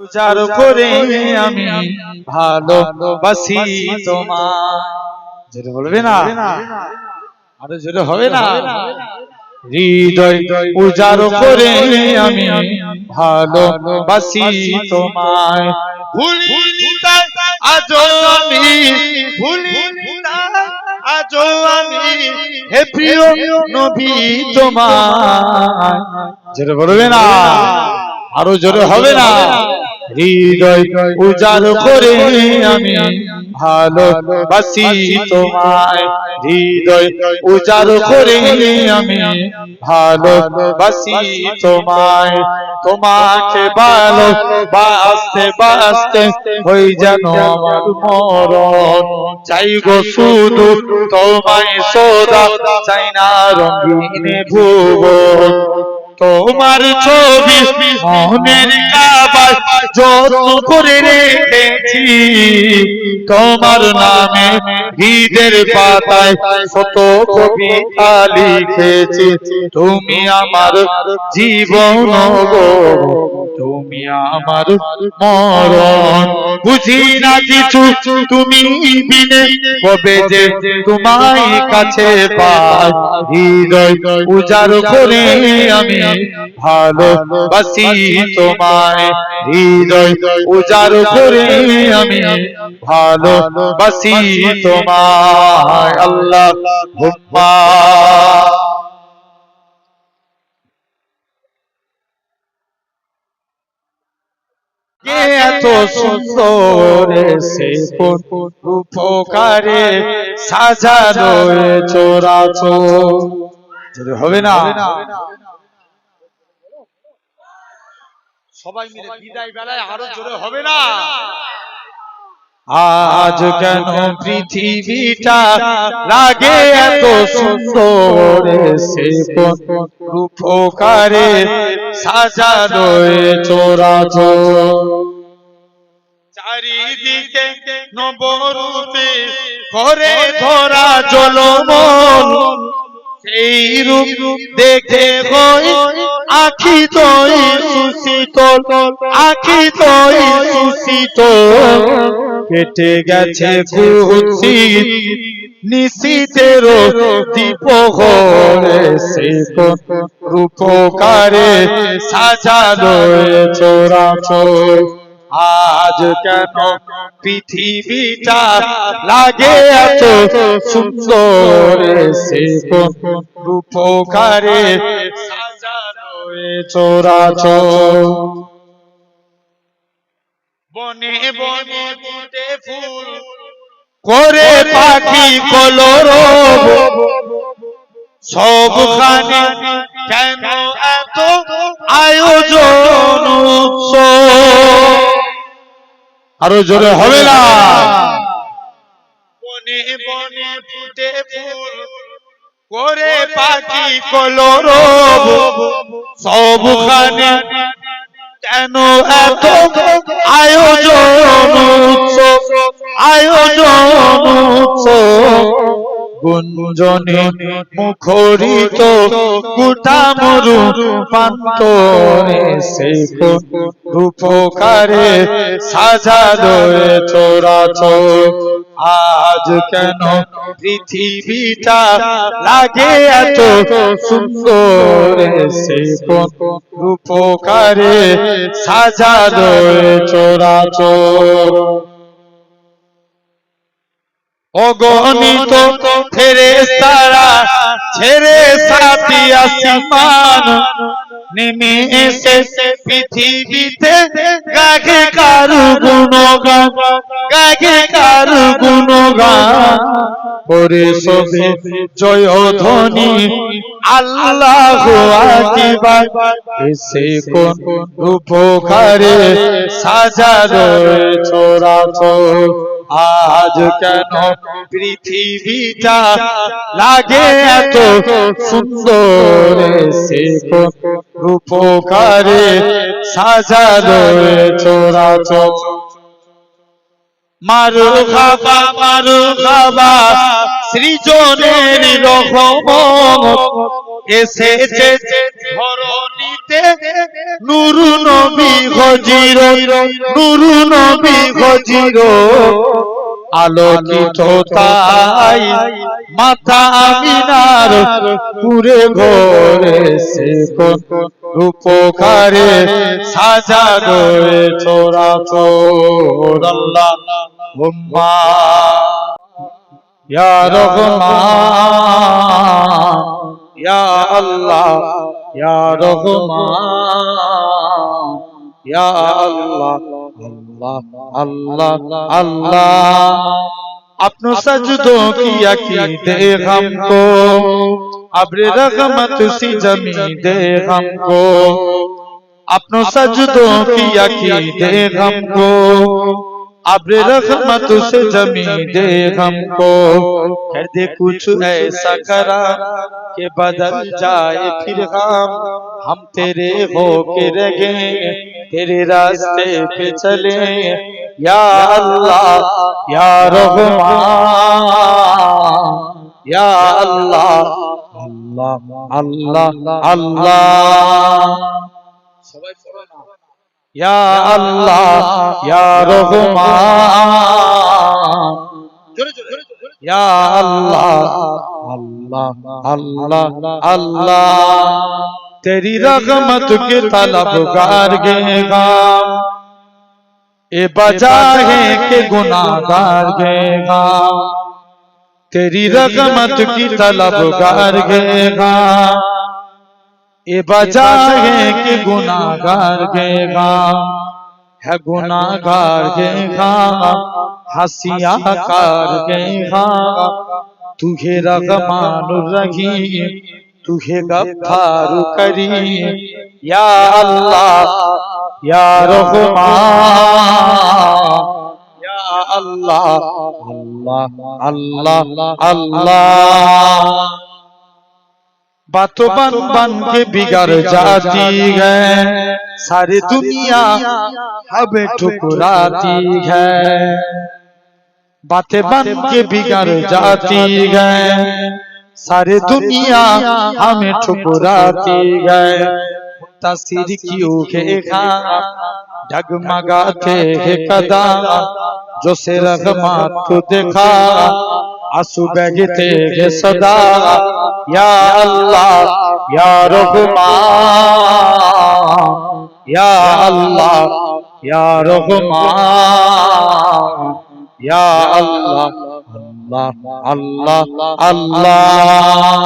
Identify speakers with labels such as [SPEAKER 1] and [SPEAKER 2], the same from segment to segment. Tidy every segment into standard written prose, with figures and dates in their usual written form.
[SPEAKER 1] উজার করে আমি ভালোবাসি তোমায়। যেটা বলবে না আরো জোরে হবে না। হৃদয় উজার করে আমি ভালোবাসি তোমায়। ভুলিনি আজও আমি, ভুলিনি আজও আমি, হে প্রিয় নবী তোমায়। যেটা বলবে না আরো জোরে হবে না। হৃদয় উজার করে আমি ভালোবাসি তোমায়। হৃদয় উজার করে আমি ভালোবাসি তোমায়। তোমাকে ভালোবাসতে বাসতে হই যেন আমার মরণ। চাই গো শুধু তোমায় সদা, চাই না রঙিন ভুবন। তোমার ছবি মনের কাবায় যত্ন করে রেখেছি, তোমার নামে ঈদের পাতায় শত কবিতা লিখেছি। তুমি আমার জীবন গো, তুমি আমার মরণ। বুঝি না কিছু তুমি বিনে, কবে যে তোমায় কাছে পাই। হৃদয় উজার করে আমি ভালোবাসি তোমায়। হৃদয় উজার করে আমি ভালোবাসি তোমায়। আল্লাহুম্মা। এত সুন্দর সে উপকারে সাজানো চরাচর। হবে না সবাই মিলে বিদায় বেলায় আরো জোরে হবে না। আজ কেন পৃথিবীটা লাগে এত সুন্দর সে উপকারে সাজানো চরাচর। চারিদিকে নবরূপে করে ধরা জলমল, সেই রূপ দেখে হই আখি তোই সুশীতল, আখি তোই সুশীতল। কেটে গেছে কুৎসিত নিশীথের দীপহরে, সে রূপকারে সাজানো চরাচর। আজ কেন পৃথিবীটা লাগে এত সুন্দর সে রূপকারে সাজানো চরাচর। বনে বনে ফুটে ফুল করে পাখি কলরব, সবখানে কেন এত আয়োজন উৎসব। আরো জোরে হবে না। বনে বনে ফুটে ফুল করে পাখি কলরব, সবখানে কেন এত আয়োজন উৎসব, আয়োজন উৎসব। গুঞ্জনে মুখরিত গোটা মরু প্রান্তরে, সে রূপকারে সাজানো চরাচর। আজ কেন পৃথিবীটা লাগে এত সুন্দর সে রূপকারে সাজানো চরাচর। অগণিত ফেরেশতারা ছেড়ে সাথী আসমান, নেমে এসে পৃথিবীতে গাহে কারু গুণগান, গাহে কারু গুণগান। করে সবে জয় ধ্বনি আল্লাহু আকবার, এসে কোন উপকারে সাজানো চরাচর। আজ কেন পৃথিবীটা লাগে এত সুন্দর সে রূপকারে সাজানো চরাচর। মারহাবা মারহাবা সৃজনের রহমত, এসেছে ধরণীতে নুরু নবী গজির নুরু নবী গজির আলোকিত তাই মাতা আমিনার পুরে ঘরে সে উপকারে সাজানো চোরা চোর আল্লাহ হুম্মা ইয়া রহমান ইয়া আল্লাহ ইয়া রহমান ইয়া আল্লাহ अल्लाह अल्लाह अल्लाह अपनों सजदों की यकीन दे हमको अब्र रहमत सी जमी दे हमको अपनों सजदों की यकीन दे हमको अब्र रहमत से जमी दे हमको कर दे कुछ ऐसा करा के बदल जाए फिर हम तेरे हो के रहे तेरे रास्ते पे चले या अल्लाह या रहमान या अल्लाह अल्लाह अल्लाह अल्लाह या अल्लाह या रहमान या अल्लाह अल्लाह अल्लाह अल्लाह तेरी रहमत के तलबगार गेगा ए बजा है के गुनाहगार गेगा तेरी रहमत की तलबगार गेगा ए बजा है के गुनाहगार गेगा है गुनाहगार गेगा हसिया कार गेगा तुझे रहमान रहीम तुझे गफ्फार करीम या अल्लाह या रहमान या अल्लाह अल्लाह अल्लाह अल्लाह बातों बन बन के बिगड़ जाती है सारी दुनिया हमें ठुकराती है बातें बन के बिगड़ जाती है सारे दुनिया हमें ठुकराती है तस्वीर क्यों खेगा डगमगाते हैं कदम जो से रहमत को देखा आंसू बहते हैं सदा या अल्लाह या रहमान या अल्लाह या रहमान या अल्लाह अल्लाह अल्लाह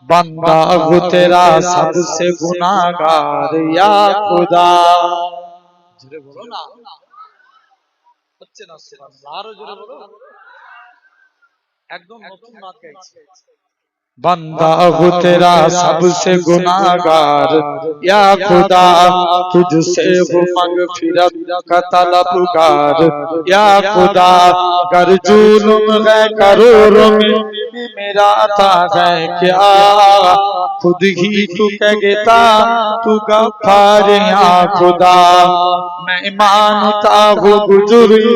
[SPEAKER 1] बंदा हूँ तेरा सबसे गुनाहगार या खुदा जोरे बोलो ना হচ্ছে না আরো জোরে বলো একদম নতুন নাচ গাইছে बंदा हूँ तेरा सबसे गुनाहगार या खुदा तुझसे हूँ मगफिरत का तलबगार या खुदा कर जुल्म है करोड़ों में मेरा था है क्या खुद ही तू कहता तू गफ्फार या खुदा मैं मानता हूँ बुजुर्ग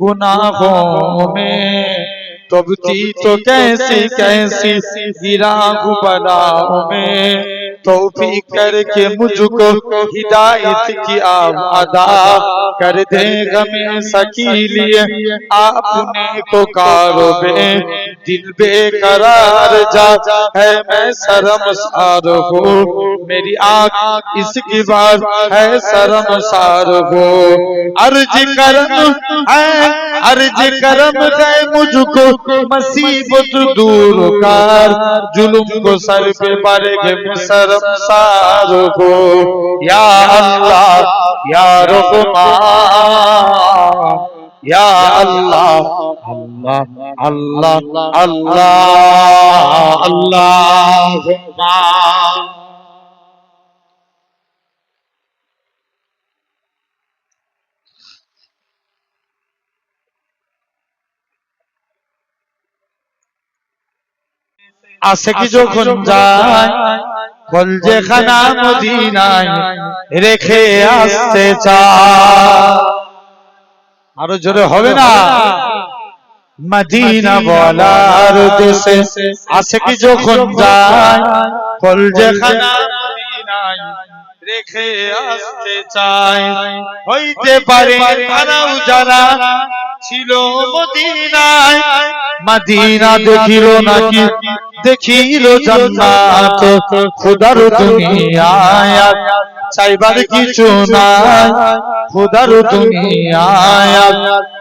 [SPEAKER 1] गुनाहों में तबती तो कैसी कैसी गिरा बलाओं में तौफीक करके मुझको हिदायत की अदा कर दे गमे सकीलिए आपने को कारो बे दिल बेकरार जा है मैं शर्मसार हो मेरी आँख इसकी बात है शर्मसार हो अर्ज करम है मुझको मुसीबत दूर कर जुल्म को सर पे बरगे में शर्मसार हो या अल्लाह या रहमान या अल्लाह अल्लाह अल्लाह अल्लाह अल्लाहुम्मा আশিকি যখন যায় কলজেখানা মদিনায় রেখে আসতে চায় আরো জোরে হবে না মদিনা বলার দেশে আশিকি যখন যায় কলজেখানা মদিনায় রেখে আসতে চাই। হইতে পারে তারাও যারা ছিল মদিনায়, মদিনা দেখিল নাকি দেখিল জান্নাত, খোদার দুনিয়ায় চাইবার কিছু নাই, খোদার দুনিয়ায়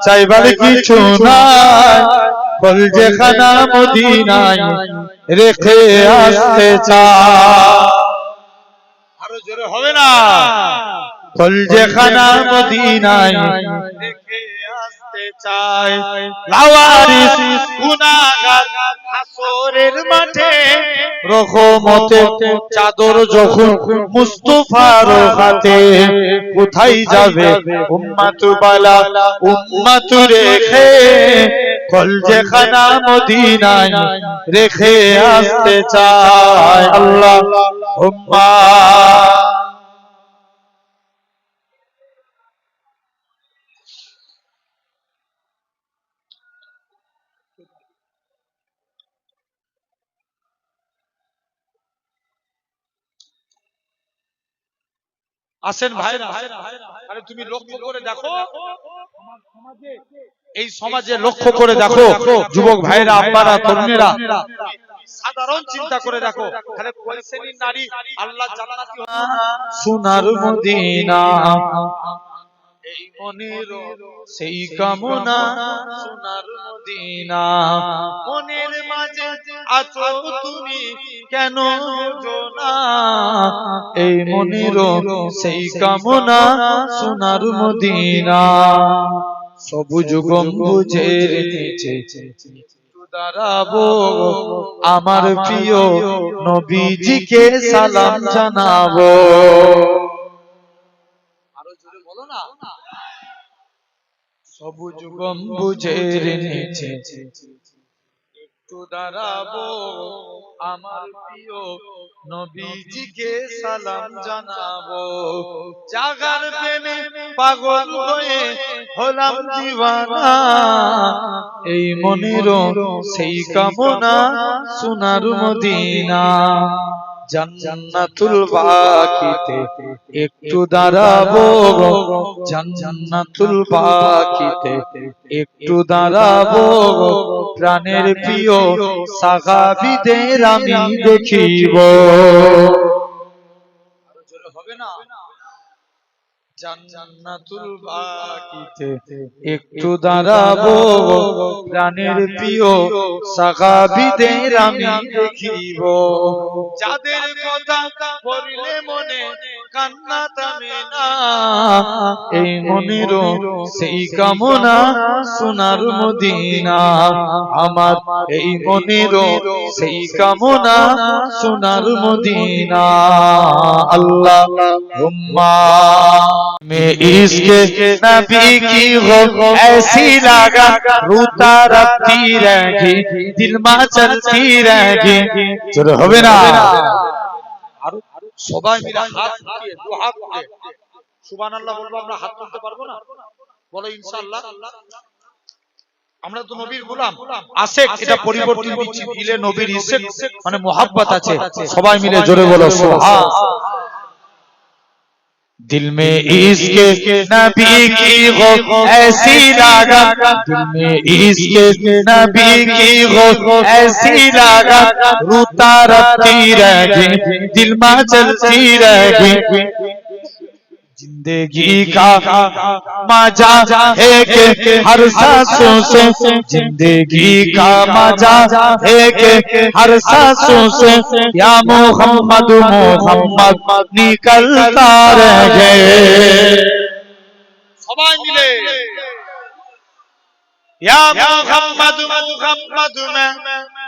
[SPEAKER 1] চাইবার কিছু নাই, কলজেখানা মদিনায় রেখে আসতে চাই। আরো জোরে হবে না? কলজেখানা মদিনায় রেখে আসতে চাই। লাওয়ারিস গুনাহগার হাসরের মাঠে রহমতের চাদর যখন মুস্তাফার হাতে, কোথায় যাবে উম্মত বালা উম্মত রেখে, কলজেখানা মদিনায় রেখে আসতে চায়। আল্লাহুম্মা আসেন ভাইরা। আরে তুমি লক্ষ্য করে দেখো, এই সমাজে লক্ষ্য করে দেখো যুবক ভাইরা, আব্বারা, তরুণেরা, সাধারণ চিন্তা করে দেখো, তাহলে কোন শ্রেণীর নারী আল্লাহ জান্নাতি হবে? সোনার মদিনা এই মনের সেই কামনা, সোনার মদিনা মনের মাঝে আছো তুমি কেন জানা, এই মনের সেই কামনা, সোনার মদিনা সবুজ গম্বুজের নিচে দাঁড়াবো, আমার প্রিয় নবীজিকে সালাম জানাবো। আরো জোরে বলো না। সবুজ গম্বুজের নিচে একটু দাঁড়াবো, আমার প্রিয় নবীজিকে সালাম জানাবো। জাগার প্রেমে পাগল হয়ে হলাম দিওয়ানা, এই মনের সেই কামনা, সোনার মদিনা জান্নাতুল বাকিতে একটু দাঁড়াবো, জান্নাতুল বাকিতে একটু দাঁড়াবো, প্রাণের প্রিয় সাহাবীদের আমি দেখিব। হবে না? জান্নাতুল বাকিতে একটু দাঁড়াবো, প্রাণের প্রিয় সাহাবীদের আমি দেখিব। যাদের কথা পড়লে মনে কান্না থামে না, এই মনের সেই কামনা, সোনার মদিনা আমার, এই মনের সেই কামনা, সোনার মদিনা। আল্লাহুম্মা मैं इसके नबी की हो ऐसी लगा, रूता रखती रहेगी, दिल में चलती रहेगी। चलो হবে না? সবাই মিলে হাত উঠিয়ে দু হাত তুলে সুবহানাল্লাহ বলবো। আমরা হাত তুলতে পারবো না? বলো ইনশাআল্লাহ। আমরা তো নবীর গোলাম, আশিক, এটা পরিবর্তন দিচ্ছি, দিলে নবীর ইশক মানে মোহাব্বত আছে। সবাই মিলে জোরে বলো সুবহান। दिल में इश्क नबी की हो ऐसी लगा, दिल में इश्क नबी की हो ऐसी लगा, रूता रखती रहेगी, दिल में चलती रहेगी। जिंदगी का मजा है कि हर सांसों से, जिंदगी का मजा है कि हर सांसों से, या मोहम्मद मोहम्मद निकलता रहे। सबाई मिले या मोहम्मद मोहम्मद में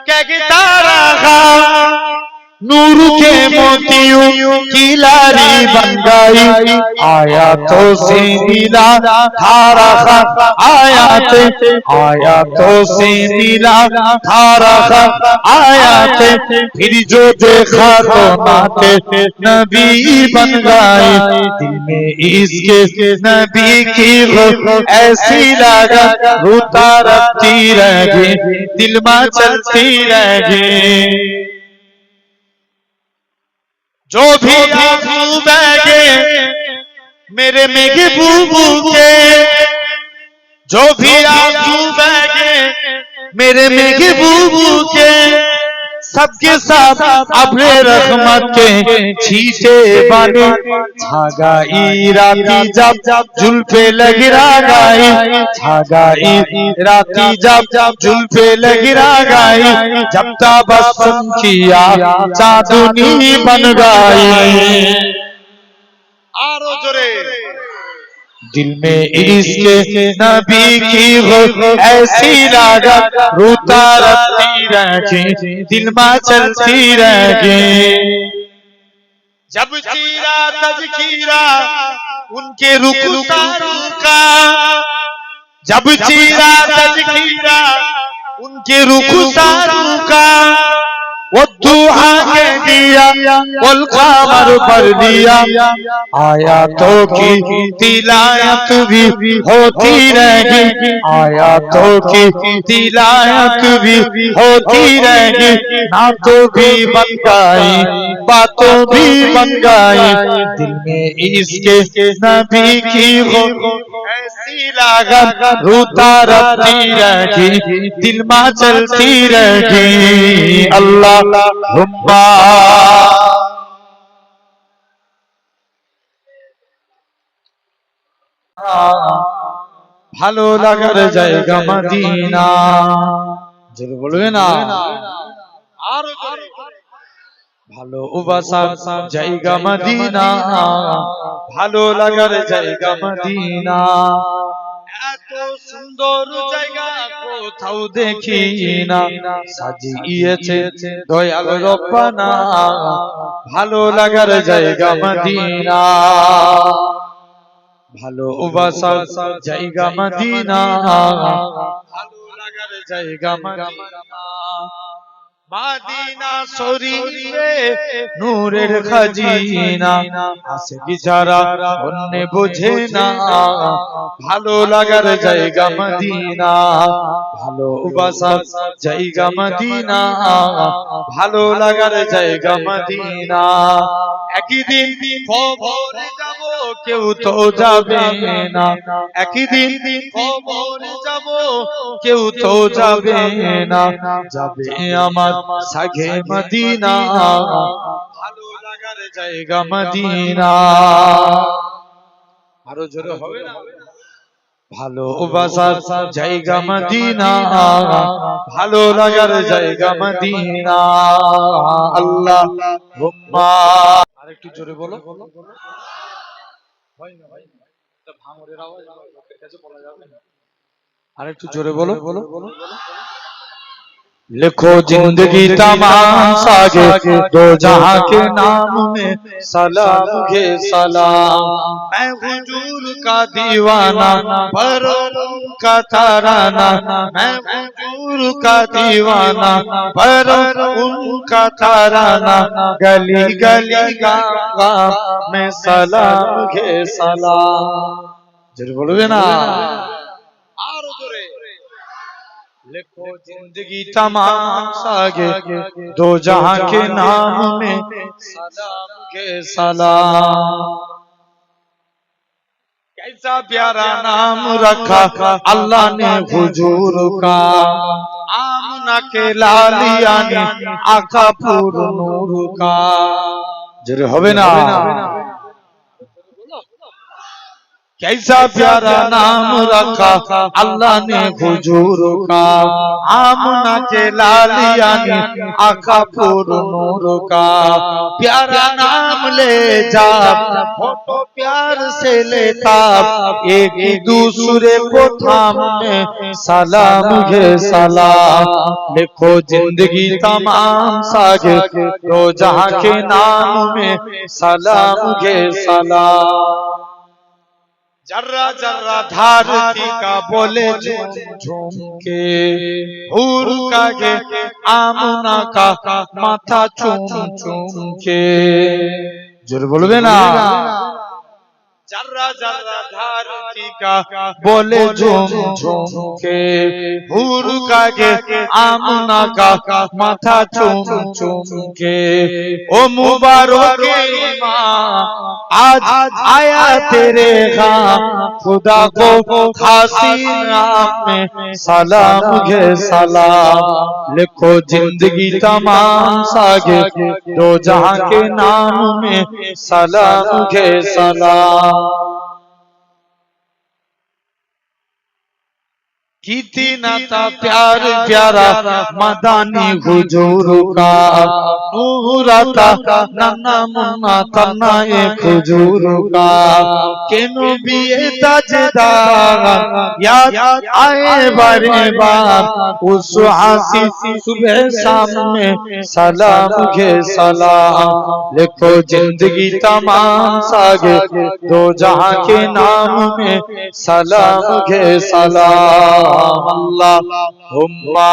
[SPEAKER 1] कहता रहा, नूर के मोतियों की लारी बन गई, आयातों से मिला था रखा, आयातों से मिला था रखा, आयाते फिर जो देखा तो नाते नबी बन गए। दिल में इसके नबी की हो ऐसी लगा, रोता रखती रहेगी, दिल में चलती रहेगी। जो भी आंसू बहगे मेरे महबूबू के, जो भी आंसू बहगे मेरे महबूबू के, सबके साथ अपने रहमत के छीटे बने छागाई राती जब जुल्फे लगिरा गाई, छागाई राती जब जुल्फे लगिरा गाई, जब तबस्सुम किया चांदनी बन गई। आरो जोरे दिल में इसके नबी की हो ऐसी लागत, रोता रखती रहे दिल में चलती रहे। जब चीरा तज़किरा उनके रुखसारों का, जब चीरा तज़किरा उनके रुखसारों का, वो दुआ के दिया वल क़मर पर दिया, आयातों की तिलावत भी होती रहेगी, आयातों की तिलावत भी होती रहेगी, नातों भी बन गई बातों भी बन गई, दिल में इसके नबी की हो ऐसी लागत, रोता रखती रहेगी दिल में चलती रहेगी। अल्लाह हुम्मा ভালো লাগার জায়গা মদিনা, জোরে বলবে না আরো জোরে, ভালোবাসার জায়গা মদিনা, ভালো লাগার জায়গা মদিনা, এত সুন্দর জায়গা কোথাও দেখি না, সাজিয়েছে দয়াল রব্বানা, ভালো লাগার জায়গা মদিনা, ভালোবাসার জায়গা মদিনা, ভালো লাগার জায়গা মদিনা, মদিনা শরীফে নূরের খাজিনা, আশিক যারা অন্যে বোঝে না, ভালো লাগার জায়গা মদিনা, ভালোবাসার জায়গা মদিনা, ভালো লাগার জায়গা মদিনা। একদিন কবরে যাব কেউ তো যাবে না, একদিন কবরে যাব কেউ তো যাবে না, যাবে আমার সাগে মদিনা, ভালো লাগার জায়গা মদিনা। আরো জোরে হবে না? ভালোবাসার জায়গা মদিনা, ভালো লাগার জায়গা মদিনা। আল্লাহ হুম্মা, আরেকটু জোরে বলো। ভাঙরের আওয়াজ লোকের কাছে বলা যাবে না, আরেকটু জোরে বলো। लिखो जिंदगी तमाम सागे दो जहां के नाम में सलाम के सलाम, मैं हुजूर का दीवाना पढ़ो उनका तराना, मैं हुजूर का दीवाना पढ़ो उनका तराना, गली गली गावा में सलाम के सलाम। जरूर बोलोगे ना, लिखो जिंदगी तमाम सागे दो जहां के नाम में सलाम के सलाम। कैसा प्यारा नाम रखा अल्लाह ने हुजूर का, आमना के लालिया ने आका पूर नूर का। जरूर होवे ना, कैसा प्यारा नाम रखा अल्लाह ने हुजूर का, आमना के लालिया ने आका पूर नूर का। प्यारा नाम ले जा फोटो प्यार से लेता, एक ही दूसरे को थामने सलाम के सलाम। लिखो जिंदगी तमाम सागे दो जहां के नाम में सलाम के सलाम। जर्रा जर्रा धारती का बोले झूम झूम के, हूर का गे आमना का माथा चूम चूम के। जोर बोलबे ना, जर्रा जर्रा धारती बोले झूम झूम के हूर का गे आमना का माथा चूम चूम के ओ मुबारक माँ आज आया तेरे यहाँ खुदा को खासी नाम में सलाम घे सलाम लिखो जिंदगी तमाम सागे दो जहां के नाम में सलाम घे सलाम कितना था प्यार प्यारा मदानी हुजूर का नूरा था नन्ना मुन्ना तन्ना एक हुजूर का केनो भी ताजदार याद आए बारे बार उस हासी सुबह शाम में सलाम घे सलाम लिखो जिंदगी तमाम सागे दो जहां के नाम में सलाम घे सलाम अल्लाहुम्मा